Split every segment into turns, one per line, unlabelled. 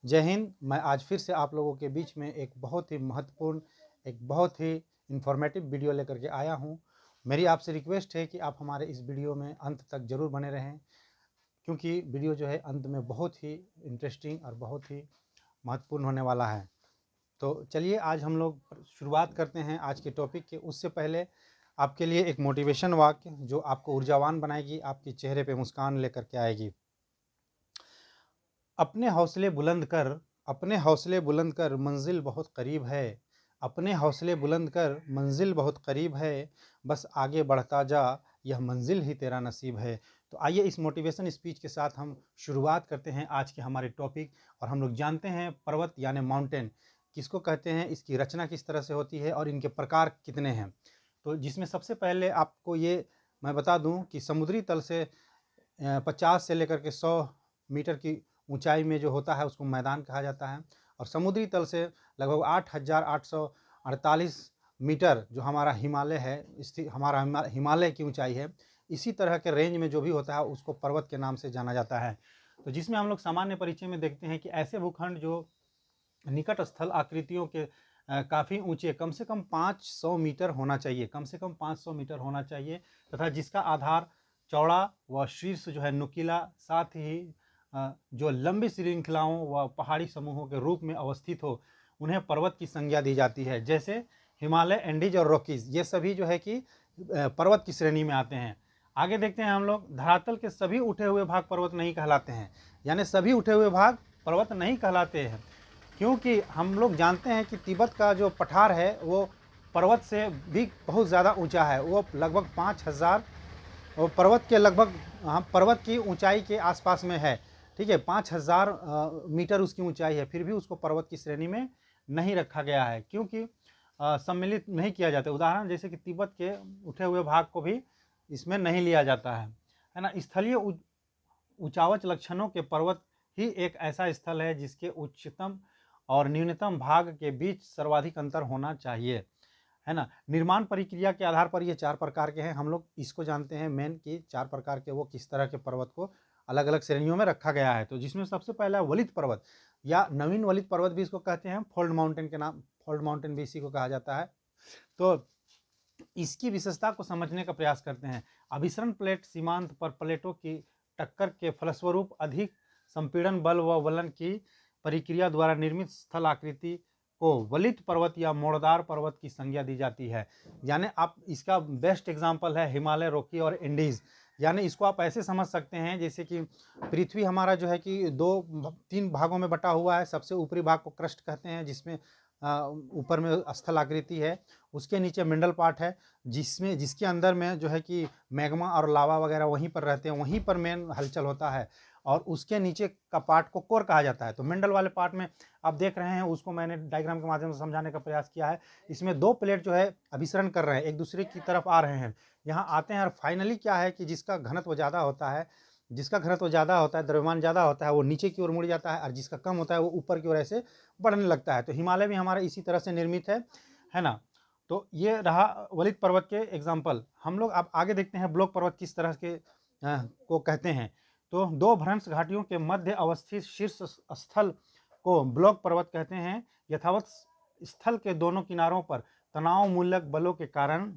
जय हिंद। मैं आज फिर से आप लोगों के बीच में एक बहुत ही महत्वपूर्ण, एक बहुत ही इन्फॉर्मेटिव वीडियो लेकर के आया हूं। मेरी आपसे रिक्वेस्ट है कि आप हमारे इस वीडियो में अंत तक ज़रूर बने रहें, क्योंकि वीडियो जो है अंत में बहुत ही इंटरेस्टिंग और बहुत ही महत्वपूर्ण होने वाला है। तो चलिए आज हम लोग शुरुआत करते हैं आज के टॉपिक के। उससे पहले आपके लिए एक मोटिवेशन वाक्य जो आपको ऊर्जावान बनाएगी, आपके चेहरे पे मुस्कान लेकर के आएगी। अपने हौसले बुलंद कर, अपने हौसले बुलंद कर, मंजिल बहुत करीब है। अपने हौसले बुलंद कर, मंजिल बहुत करीब है। बस आगे बढ़ता जा, यह मंजिल ही तेरा नसीब है। तो आइए इस मोटिवेशन स्पीच के साथ हम शुरुआत करते हैं आज के हमारे टॉपिक। और हम लोग जानते हैं पर्वत यानी माउंटेन किसको कहते हैं, इसकी रचना किस तरह से होती है और इनके प्रकार कितने हैं। तो जिसमें सबसे पहले आपको ये मैं बता दूं कि समुद्री तल से 50 से लेकर के 100 मीटर की ऊंचाई में जो होता है उसको मैदान कहा जाता है। और समुद्री तल से लगभग 8,848 मीटर जो हमारा हिमालय है, स्थित हमारा हिमालय की ऊंचाई है, इसी तरह के रेंज में जो भी होता है उसको पर्वत के नाम से जाना जाता है। तो जिसमें हम लोग सामान्य परिचय में देखते हैं कि ऐसे भूखंड जो निकट स्थल आकृतियों के काफ़ी ऊंचे, कम से कम 500 मीटर होना चाहिए, कम से कम 500 मीटर होना चाहिए, तथा जिसका आधार चौड़ा व शीर्ष जो है नुकीला, साथ ही जो लंबी श्रृंखलाओं व पहाड़ी समूहों के रूप में अवस्थित हो, उन्हें पर्वत की संज्ञा दी जाती है। जैसे हिमालय, एंडीज और रॉकीज, ये सभी जो है कि पर्वत की श्रेणी में आते हैं। आगे देखते हैं हम लोग, धरातल के सभी उठे हुए भाग पर्वत नहीं कहलाते हैं, यानी सभी उठे हुए भाग पर्वत नहीं कहलाते हैं, क्योंकि हम लोग जानते हैं कि तिब्बत का जो पठार है वो पर्वत से भी बहुत ज़्यादा ऊंचा है। वो लगभग 5,000, वो पर्वत के लगभग, हाँ, पर्वत की ऊंचाई के आसपास में है। ठीक है, 5,000 मीटर उसकी ऊंचाई है, फिर भी उसको पर्वत की श्रेणी में नहीं रखा गया है, क्योंकि सम्मिलित नहीं किया जाता। उदाहरण जैसे कि तिब्बत के उठे हुए भाग को भी इसमें नहीं लिया जाता है ना। स्थलीय उचावच लक्षणों के पर्वत ही एक ऐसा स्थल है जिसके उच्चतम और न्यूनतम भाग के बीच सर्वाधिक अंतर होना चाहिए, है ना। निर्माण प्रक्रिया के आधार पर ये 4 प्रकार के हैं। हम लोग इसको जानते हैं मेन कि 4 प्रकार के वो किस तरह के पर्वत को अलग अलग श्रेणियों में रखा गया है। तो जिसमें सबसे पहला है वलित पर्वत, या नवीन वलित पर्वत भी इसको कहते हैं, फोल्ड माउंटेन के नाम, फोल्ड माउंटेन भी इसी को कहा जाता है। तो इसकी विशेषता को समझने का प्रयास करते हैं। अभिसरण प्लेट सीमांत पर प्लेटों की टक्कर के फलस्वरूप अधिक संपीड़न बल व वलन की प्रक्रिया द्वारा निर्मित स्थल आकृति को वलित पर्वत या मोड़दार पर्वत की संज्ञा दी जाती है। यानी आप इसका बेस्ट एग्जांपल है हिमालय, रॉकी और इंडीज। यानी इसको आप ऐसे समझ सकते हैं जैसे कि पृथ्वी हमारा जो है कि 3 भागों में बटा हुआ है। सबसे ऊपरी भाग को क्रस्ट कहते हैं, जिसमें ऊपर में स्थल आकृति है। उसके नीचे मिडल पार्ट है, जिसके अंदर में जो है कि मैग्मा और लावा वगैरह वहीं पर रहते हैं, वहीं पर मेन हलचल होता है। और उसके नीचे का पार्ट को कोर कहा जाता है। तो मिडल वाले पार्ट में आप देख रहे हैं, उसको मैंने डायग्राम के माध्यम से समझाने का प्रयास किया है। इसमें 2 प्लेट जो है अभिसरण कर रहे हैं, एक दूसरे की तरफ आ रहे हैं, यहाँ आते हैं। और फाइनली क्या है कि जिसका घनत्व ज़्यादा होता है, द्रव्यमान ज़्यादा होता है, वो नीचे की ओर मुड़ जाता है, और जिसका कम होता है वो ऊपर की ओर ऐसे बढ़ने लगता है। तो हिमालय भी हमारा इसी तरह से निर्मित है ना। तो ये रहा वलित पर्वत के एग्जाम्पल। हम लोग अब आगे देखते हैं ब्लॉक पर्वत किस तरह के को कहते हैं। तो 2 भ्रंश घाटियों के मध्य अवस्थित शीर्ष स्थल को ब्लॉक पर्वत कहते हैं। यथावत स्थल के दोनों किनारों पर तनाव मूलक बलों के कारण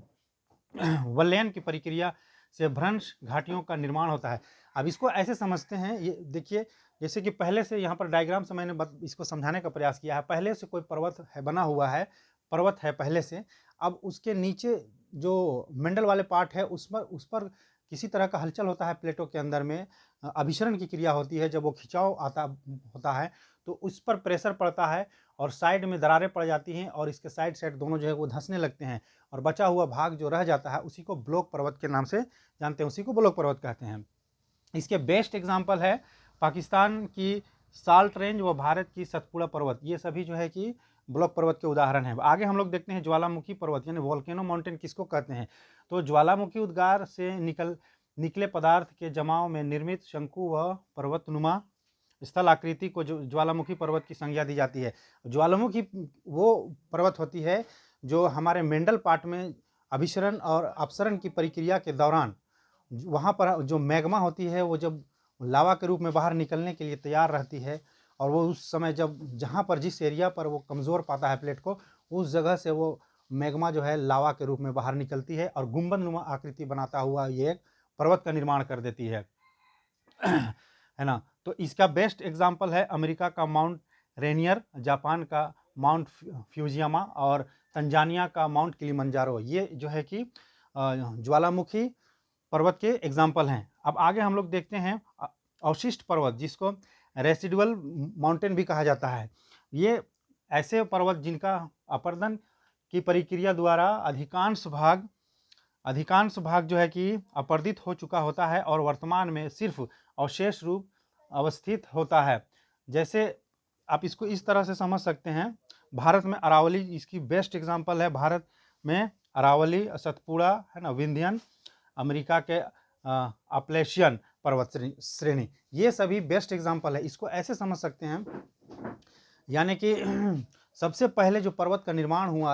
वलयन की प्रक्रिया से भ्रंश घाटियों का निर्माण होता है। अब इसको ऐसे समझते हैं, ये देखिए, जैसे कि पहले से यहाँ पर डायग्राम से मैंने इसको समझाने का प्रयास किया है। पहले से कोई पर्वत है, बना हुआ है, पर्वत है पहले से। अब उसके नीचे जो मंडल वाले पार्ट है उस पर किसी तरह का हलचल होता है, प्लेटों के अंदर में अभिसरण की क्रिया होती है। जब वो खिंचाव आता होता है तो उस पर प्रेशर पड़ता है और साइड में दरारें पड़ जाती हैं, और इसके साइड साइड दोनों जो है वो धंसने लगते हैं, और बचा हुआ भाग जो रह जाता है उसी को ब्लॉक पर्वत के नाम से जानते हैं, उसी को ब्लॉक पर्वत कहते हैं। इसके बेस्ट एग्जाम्पल है पाकिस्तान की साल्ट रेंज व भारत की सतपुड़ा पर्वत। ये सभी जो है कि ब्लॉक पर्वत के उदाहरण हैं। आगे हम लोग देखते हैं ज्वालामुखी पर्वत यानी वोल्केनो माउंटेन किसको कहते हैं। तो ज्वालामुखी उद्गार से निकले पदार्थ के जमाव में निर्मित शंकु व पर्वतनुमा स्थल आकृति को जो ज्वालामुखी पर्वत की संज्ञा दी जाती है। ज्वालामुखी वो पर्वत होती है जो हमारे मेंडल पार्ट में अभिसरण और अपसरण की प्रक्रिया के दौरान वहाँ पर जो मैग्मा होती है वो जब लावा के रूप में बाहर निकलने के लिए तैयार रहती है, और वो उस समय जब जहाँ पर जिस एरिया पर वो कमज़ोर पाता है प्लेट को, उस जगह से वो मैग्मा जो है लावा के रूप में बाहर निकलती है और गुंबदनुमा आकृति बनाता हुआ ये एक पर्वत का निर्माण कर देती है। है ना? तो इसका बेस्ट एग्जाम्पल है अमेरिका का माउंट रेनियर, जापान का माउंट फ्यूजियामा और तंजानिया का माउंट किलिमंजारो। ये जो है कि ज्वालामुखी पर्वत के एग्जाम्पल हैं। अब आगे हम लोग देखते हैं अवशिष्ट पर्वत, जिसको रेसिडुअल माउंटेन भी कहा जाता है। ये ऐसे पर्वत जिनका अपर्दन की प्रक्रिया द्वारा अधिकांश भाग जो है कि अपर्दित हो चुका होता है और वर्तमान में सिर्फ अवशेष रूप अवस्थित होता है। जैसे आप इसको इस तरह से समझ सकते हैं, भारत में अरावली इसकी बेस्ट एग्जाम्पल है। भारत में अरावली, सतपुड़ा, है ना, विंध्यन, अमेरिका के अपलेशियन पर्वत श्रेणी, ये सभी बेस्ट एग्जाम्पल है। इसको ऐसे समझ सकते हैं, यानी कि सबसे पहले जो पर्वत का निर्माण हुआ,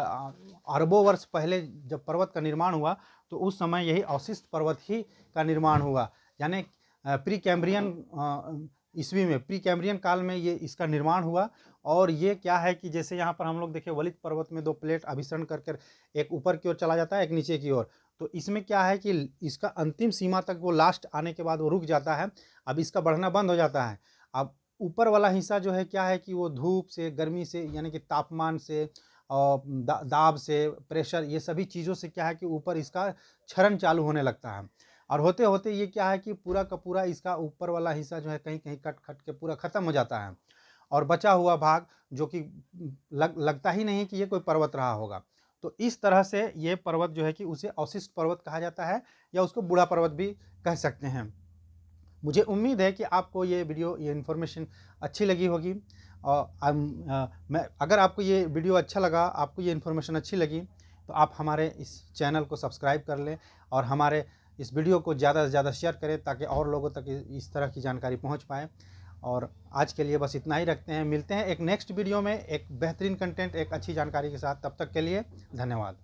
अरबों वर्ष पहले जब पर्वत का निर्माण हुआ, तो उस समय यही अवशिष्ट पर्वत ही का निर्माण हुआ। यानी प्री कैम्ब्रियन ईस्वी में, प्री कैम्ब्रियन काल में ये इसका निर्माण हुआ। और ये क्या है कि जैसे यहाँ पर हम लोग देखें, वलित पर्वत में दो प्लेट अभिसरण कर एक ऊपर की ओर चला जाता है, एक नीचे की ओर। तो इसमें क्या है कि इसका अंतिम सीमा तक वो लास्ट आने के बाद वो रुक जाता है। अब इसका बढ़ना बंद हो जाता है। अब ऊपर वाला हिस्सा जो है क्या है कि वो धूप से, गर्मी से, यानी कि तापमान से और दाब से, प्रेशर, ये सभी चीज़ों से क्या है कि ऊपर इसका क्षरण चालू होने लगता है। और होते होते ये क्या है कि पूरा का पूरा इसका ऊपर वाला हिस्सा जो है कहीं कहीं कट कट के पूरा ख़त्म हो जाता है, और बचा हुआ भाग जो कि लगता ही नहीं कि ये कोई पर्वत रहा होगा। तो इस तरह से ये पर्वत जो है कि उसे अवशिष्ट पर्वत कहा जाता है, या उसको बूढ़ा पर्वत भी कह सकते हैं। मुझे उम्मीद है कि आपको ये वीडियो, ये इन्फॉर्मेशन अच्छी लगी होगी। और मैं अगर आपको ये वीडियो अच्छा लगा, आपको ये इन्फॉर्मेशन अच्छी लगी, तो आप हमारे इस चैनल को सब्सक्राइब कर लें और हमारे इस वीडियो को ज़्यादा से ज़्यादा शेयर करें, ताकि और लोगों तक इस तरह की जानकारी पहुंच पाए। और आज के लिए बस इतना ही रखते हैं। मिलते हैं एक नेक्स्ट वीडियो में एक बेहतरीन कंटेंट, एक अच्छी जानकारी के साथ। तब तक के लिए धन्यवाद।